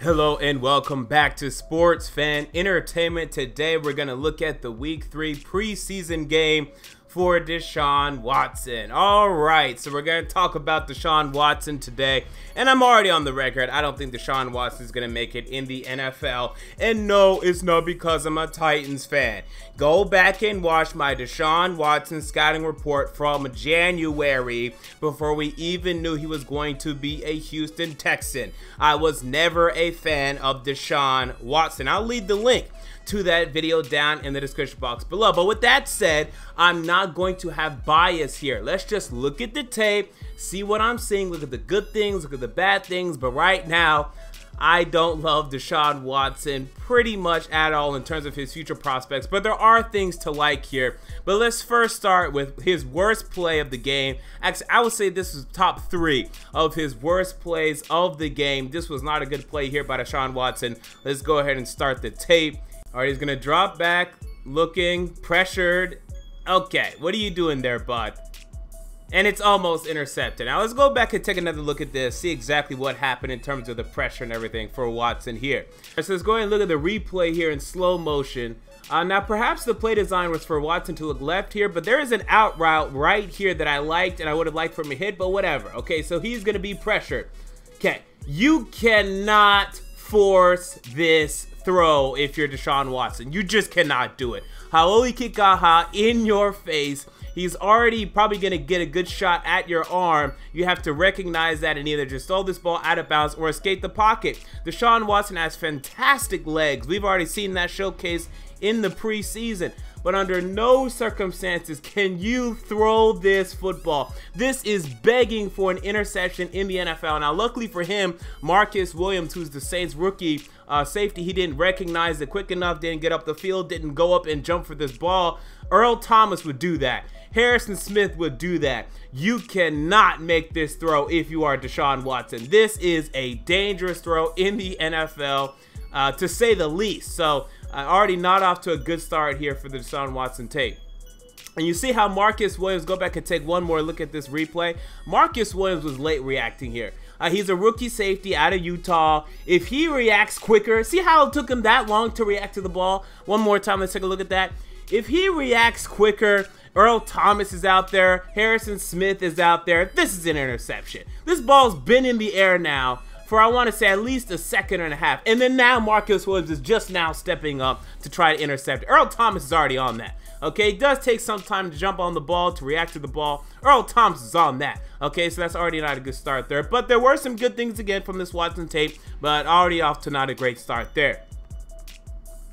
Hello and welcome back to Sports Fan Entertainment. Today we're going to look at the Week 3 preseason game for Deshaun Watson. Alright, so we're going to talk about Deshaun Watson today. And I'm already on the record, I don't think Deshaun Watson is going to make it in the NFL. And no, it's not because I'm a Titans fan. Go back and watch my Deshaun Watson scouting report from January before we even knew he was going to be a Houston Texan. I was never a fan of Deshaun Watson. I'll leave the link to that video down in the description box below. But with that said, I'm not going to have bias here. Let's just look at the tape, see what I'm seeing, look at the good things, look at the bad things. But right now, I don't love Deshaun Watson pretty much at all in terms of his future prospects, but there are things to like here. But let's first start with his worst play of the game. Actually, I would say this is top 3 of his worst plays of the game. This was not a good play here by Deshaun Watson. Let's go ahead and start the tape. All right, he's going to drop back, looking, pressured. Okay, what are you doing there, bud? And it's almost intercepted. Now, let's go back and take another look at this, see exactly what happened in terms of the pressure and everything for Watson here. So let's go ahead and look at the replay here in slow motion. Now, perhaps the play design was for Watson to look left here, but there is an out route right here that I liked and I would have liked for him to hit, but whatever. Okay, so he's going to be pressured. Okay, you cannot force this throw if you're Deshaun Watson. You just cannot do it. Haoli Kikaha in your face. He's already probably going to get a good shot at your arm. You have to recognize that and either just throw this ball out of bounds or escape the pocket. Deshaun Watson has fantastic legs. We've already seen that showcase in the preseason. But under no circumstances can you throw this football. This is begging for an interception in the NFL. Now, luckily for him, Marcus Williams, who's the Saints rookie safety, he didn't recognize it quick enough, didn't get up the field, didn't go up and jump for this ball. Earl Thomas would do that. Harrison Smith would do that. You cannot make this throw if you are Deshaun Watson. This is a dangerous throw in the NFL, to say the least. So, already not off to a good start here for the Deshaun Watson tape. And you see how Marcus Williams, go back and take one more look at this replay. Marcus Williams was late reacting here. He's a rookie safety out of Utah. If he reacts quicker, see how it took him that long to react to the ball? One more time, let's take a look at that. If he reacts quicker, Earl Thomas is out there, Harrison Smith is out there. This is an interception. This ball's been in the air now for, I want to say, at least a second and a half. And then now Marcus Williams is just now stepping up to try to intercept. Earl Thomas is already on that. Okay, it does take some time to jump on the ball, to react to the ball. Earl Thomas is on that. Okay, so that's already not a good start there. But there were some good things again from this Watson tape, but already off to not a great start there.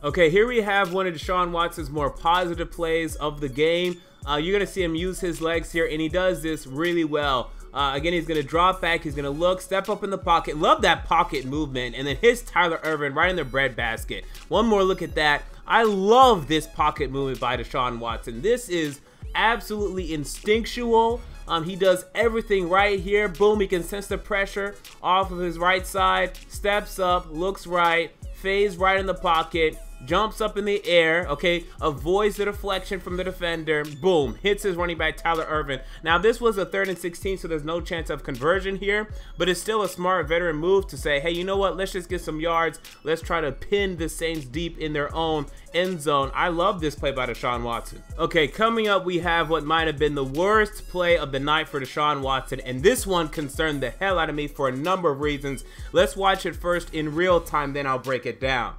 Okay, here we have one of Deshaun Watson's more positive plays of the game. You're going to see him use his legs here, and he does this really well. Again, he's going to drop back, he's going to look, step up in the pocket. Love that pocket movement, and then hits Tyler Ervin right in the breadbasket. One more look at that. I love this pocket movement by Deshaun Watson. This is absolutely instinctual. He does everything right here. Boom, he can sense the pressure off of his right side, steps up, looks right, fades right in the pocket, jumps up in the air, okay, avoids the deflection from the defender, boom, hits his running back Tyler Ervin. Now, this was a 3rd and 16, so there's no chance of conversion here, but it's still a smart veteran move to say, hey, you know what, let's just get some yards, let's try to pin the Saints deep in their own end zone. I love this play by Deshaun Watson. Okay, coming up, we have what might have been the worst play of the night for Deshaun Watson, and this one concerned the hell out of me for a number of reasons. Let's watch it first in real time, then I'll break it down.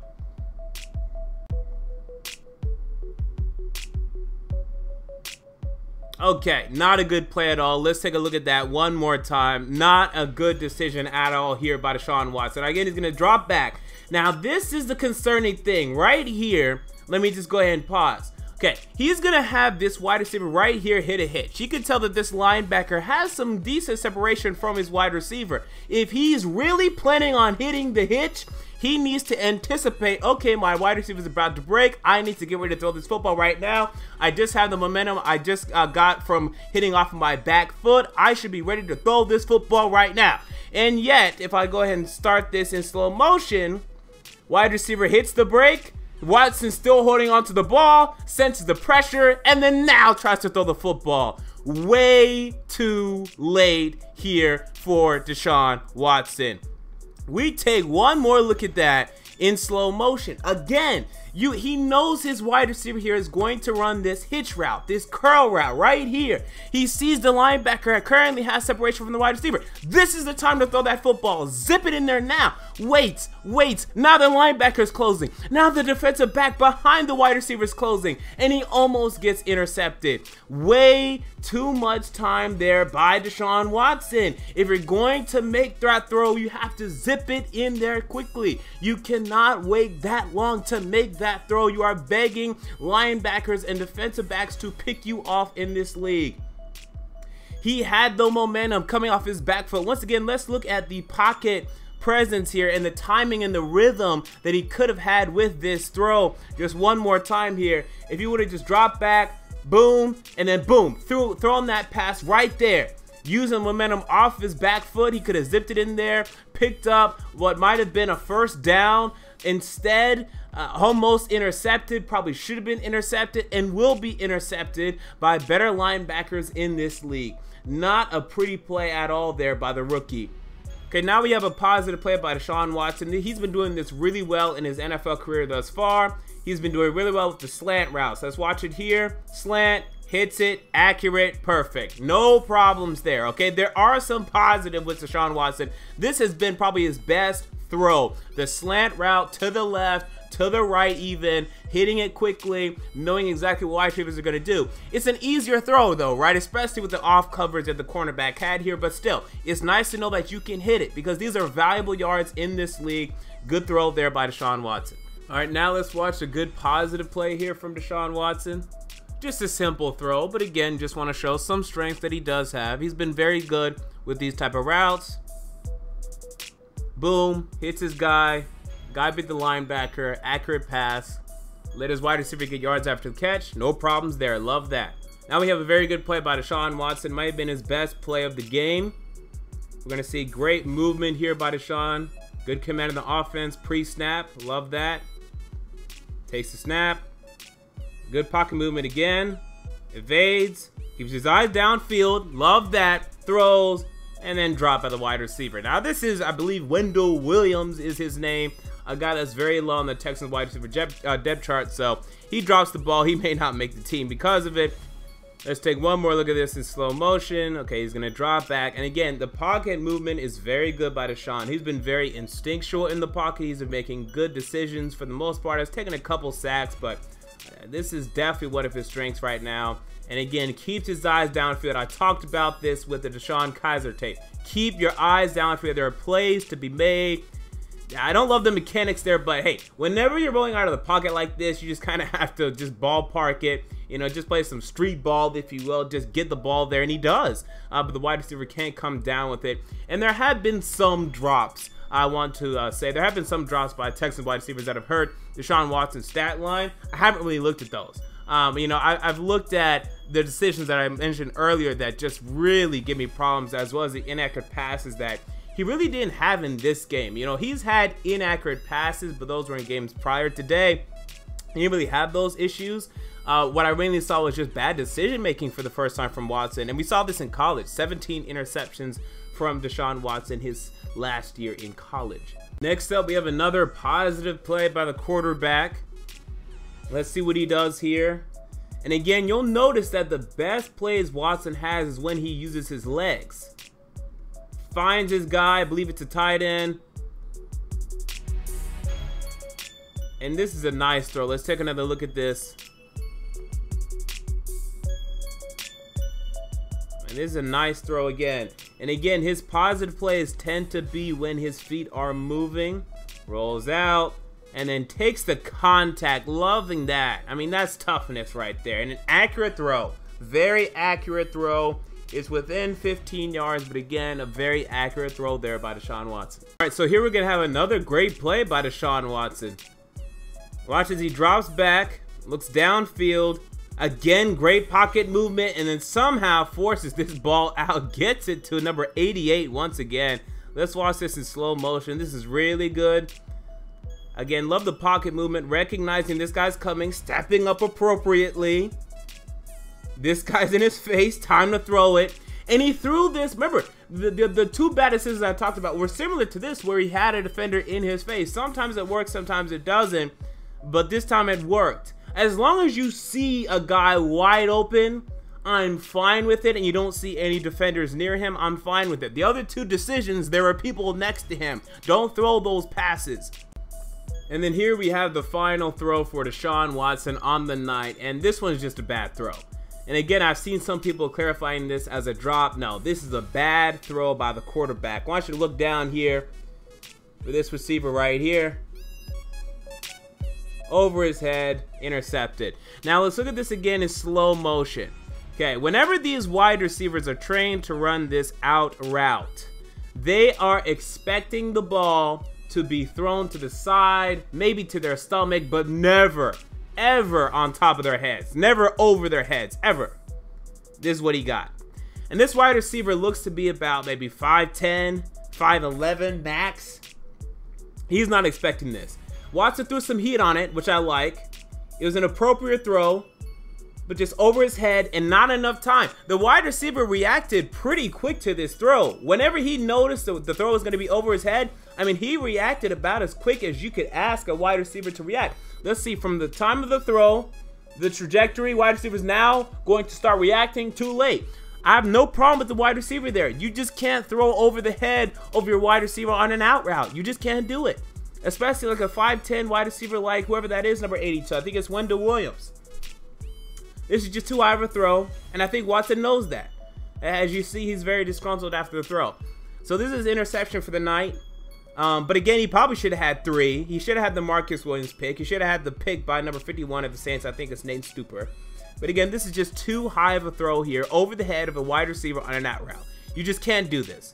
Okay, not a good play at all. Let's take a look at that one more time. Not a good decision at all here by Deshaun Watson. Again, he's going to drop back. Now, this is the concerning thing right here. Let me just go ahead and pause. Okay, he's going to have this wide receiver right here hit a hitch. You can tell that this linebacker has some decent separation from his wide receiver. If he's really planning on hitting the hitch, he needs to anticipate, okay, my wide receiver is about to break. I need to get ready to throw this football right now. I just have the momentum I just got from hitting off of my back foot. I should be ready to throw this football right now. And yet, if I go ahead and start this in slow motion, wide receiver hits the break. Watson still holding onto the ball, senses the pressure, and then now tries to throw the football. Way too late here for Deshaun Watson. We take one more look at that in slow motion. Again, he knows his wide receiver here is going to run this hitch route, this curl route right here. He sees the linebacker currently has separation from the wide receiver. This is the time to throw that football. Zip it in there now. Waits. Now the linebacker is closing. Now the defensive back behind the wide receiver is closing, and he almost gets intercepted. Way too much time there by Deshaun Watson. If you're going to make that throw, you have to zip it in there quickly. You cannot wait that long to make that throw. You are begging linebackers and defensive backs to pick you off in this league. He had the momentum coming off his back foot. Once again, let's look at the pocket presence here and the timing and the rhythm that he could have had with this throw. Just one more time here. If he would have just dropped back, boom, and then boom, thrown that pass right there, using momentum off his back foot, he could have zipped it in there, picked up what might have been a first down. Instead, almost intercepted, probably should have been intercepted, and will be intercepted by better linebackers in this league. Not a pretty play at all there by the rookie. Okay, now we have a positive play by Deshaun Watson. He's been doing this really well in his NFL career thus far. He's been doing really well with the slant routes. Let's watch it here. Slant, hits it, accurate, perfect. No problems there, okay? There are some positive with Deshaun Watson. This has been probably his best throw. The slant route to the left, to the right even, hitting it quickly, knowing exactly what wide receivers are going to do. It's an easier throw though, right? Especially with the off coverage that the cornerback had here, but still, it's nice to know that you can hit it because these are valuable yards in this league. Good throw there by Deshaun Watson. All right, now let's watch a good positive play here from Deshaun Watson. Just a simple throw, but again, just want to show some strength that he does have. He's been very good with these type of routes. Boom, hits his guy beat the linebacker, accurate pass, let his wide receiver get yards after the catch. No problems there, love that. Now we have a very good play by Deshaun Watson, might have been his best play of the game. We're gonna see great movement here by Deshaun. Good command of the offense, pre-snap, love that. Takes the snap, good pocket movement again, evades, keeps his eyes downfield, love that, throws, and then drop by the wide receiver. Now this is, I believe, Wendell Williams is his name, a guy that's very low on the Texans wide receiver depth chart, so he drops the ball. He may not make the team because of it. Let's take one more look at this in slow motion. Okay, he's gonna drop back, and again, the pocket movement is very good by Deshaun. He's been very instinctual in the pocket. He's been making good decisions for the most part. Has taken a couple sacks, but this is definitely one of his strengths right now. And again, keeps his eyes downfield. I talked about this with the Deshaun Kaiser tape. Keep your eyes downfield. There are plays to be made. I don't love the mechanics there, but hey, whenever you're rolling out of the pocket like this, you just kind of have to just ballpark it. You know, just play some street ball, if you will. Just get the ball there, and he does. But the wide receiver can't come down with it. And there have been some drops. I want to say there have been some drops by Texans wide receivers that have hurt Deshaun Watson's stat line. I haven't really looked at those. You know, I've looked at the decisions that I mentioned earlier that just really give me problems, as well as the inaccurate passes that he really didn't have in this game. You know, he's had inaccurate passes, but those were in games prior. Today, he didn't really have those issues. What I mainly saw was just bad decision making for the first time from Watson, and we saw this in college. 17 interceptions from Deshaun Watson his last year in college. Next up, we have another positive play by the quarterback. Let's see what he does here. And again, you'll notice that the best plays Watson has is when he uses his legs. Finds his guy, I believe it's a tight end. And this is a nice throw. Let's take another look at this. And this is a nice throw again. And again, his positive plays tend to be when his feet are moving. Rolls out. And then takes the contact. Loving that. I mean, that's toughness right there. And an accurate throw. Very accurate throw. It's within 15 yards, but again, a very accurate throw there by Deshaun Watson. All right, so here we're going to have another great play by Deshaun Watson. Watch as he drops back, looks downfield. Again, great pocket movement, and then somehow forces this ball out. Gets it to number 88 once again. Let's watch this in slow motion. This is really good. Again, love the pocket movement, recognizing this guy's coming, stepping up appropriately. This guy's in his face, time to throw it. And he threw this, remember, the two bad decisions I talked about were similar to this, where he had a defender in his face. Sometimes it works, sometimes it doesn't, but this time it worked. As long as you see a guy wide open, I'm fine with it, and you don't see any defenders near him, I'm fine with it. The other two decisions, there are people next to him. Don't throw those passes. And then here we have the final throw for Deshaun Watson on the night, and this one's just a bad throw. And again, I've seen some people clarifying this as a drop. No, this is a bad throw by the quarterback. I want you to look down here for this receiver right here. Over his head, intercepted. Now let's look at this again in slow motion. Okay, whenever these wide receivers are trained to run this out route, they are expecting the ball to be thrown to the side, maybe to their stomach, but never, ever on top of their heads. Never over their heads, ever. This is what he got. And this wide receiver looks to be about maybe 5'10", 5'11", max. He's not expecting this. Watson threw some heat on it, which I like. It was an appropriate throw, but just over his head and not enough time. The wide receiver reacted pretty quick to this throw. Whenever he noticed the throw was going to be over his head, I mean, he reacted about as quick as you could ask a wide receiver to react. Let's see, from the time of the throw, the trajectory, wide receiver's now going to start reacting too late. I have no problem with the wide receiver there. You just can't throw over the head of your wide receiver on an out route. You just can't do it. Especially like a 5'10" wide receiver like whoever that is, number 82. I think it's Wendell Williams. This is just too high of a throw, and I think Watson knows that. As you see, he's very disgruntled after the throw. So this is interception for the night. But again, he probably should have had 3. He should have had the Marcus Williams pick. He should have had the pick by number 51 of the Saints. I think it's Nate Stupor. But again, this is just too high of a throw here over the head of a wide receiver on an out route. You just can't do this.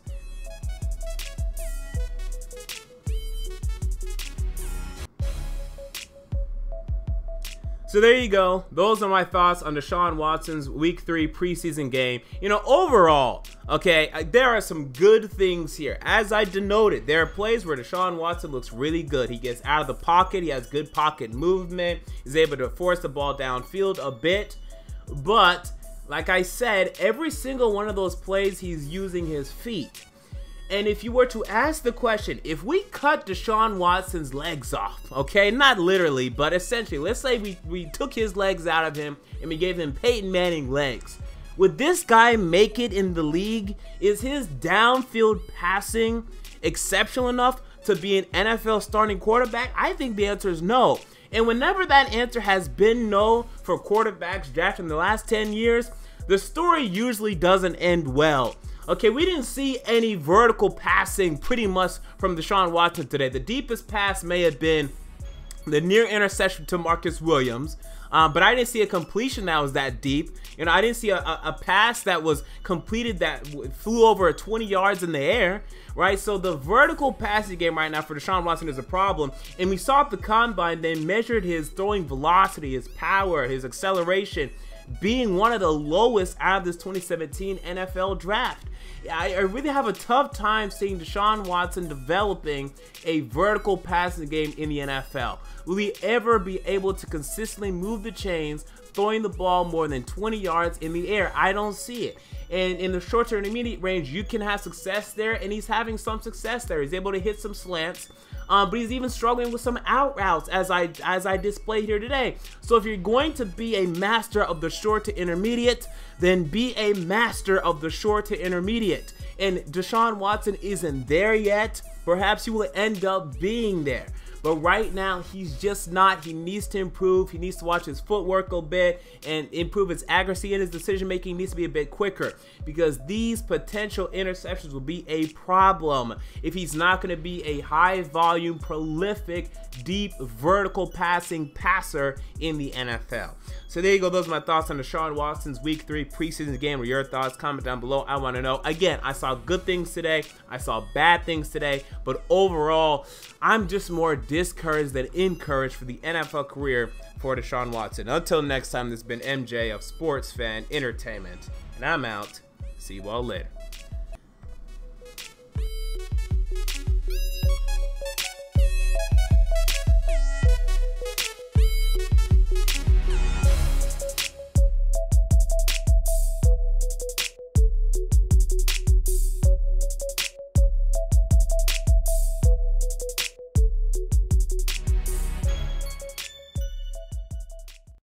So there you go. Those are my thoughts on Deshaun Watson's Week 3 preseason game. You know, overall, okay, there are some good things here. As I denoted, there are plays where Deshaun Watson looks really good. He gets out of the pocket. He has good pocket movement. He's able to force the ball downfield a bit. But, like I said, every single one of those plays, he's using his feet. And if you were to ask the question, if we cut Deshaun Watson's legs off, okay, not literally, but essentially, let's say we took his legs out of him and we gave him Peyton Manning legs, would this guy make it in the league? Is his downfield passing exceptional enough to be an NFL starting quarterback? I think the answer is no. And whenever that answer has been no for quarterbacks drafted in the last 10 years, the story usually doesn't end well. Okay, we didn't see any vertical passing pretty much from Deshaun Watson today. The deepest pass may have been the near interception to Marcus Williams, but I didn't see a completion that was that deep. You know, I didn't see a pass that was completed that flew over 20 yards in the air, right? So the vertical passing game right now for Deshaun Watson is a problem. And we saw at the combine, they measured his throwing velocity, his power, his acceleration, being one of the lowest out of this 2017 NFL draft. I really have a tough time seeing Deshaun Watson developing a vertical passing game in the NFL. Will he ever be able to consistently move the chains, throwing the ball more than 20 yards in the air? I don't see it. And in the short to intermediate range, you can have success there, and he's having some success there. He's able to hit some slants. But he's even struggling with some out routes as I displayed here today. So if you're going to be a master of the short to intermediate, then be a master of the short to intermediate. And Deshaun Watson isn't there yet. Perhaps he will end up being there. But right now, he's just not. He needs to improve. He needs to watch his footwork a bit and improve his accuracy, and his decision making needs to be a bit quicker, because these potential interceptions will be a problem if he's not going to be a high volume, prolific, deep, vertical passing passer in the NFL. So there you go. Those are my thoughts on Deshaun Watson's Week 3 preseason game. What are your thoughts? Comment down below. I want to know. Again, I saw good things today. I saw bad things today. But overall, I'm just more discouraged than encouraged for the NFL career for Deshaun Watson. Until next time, this has been MJ of Sports Fan Entertainment. And I'm out. See you all later.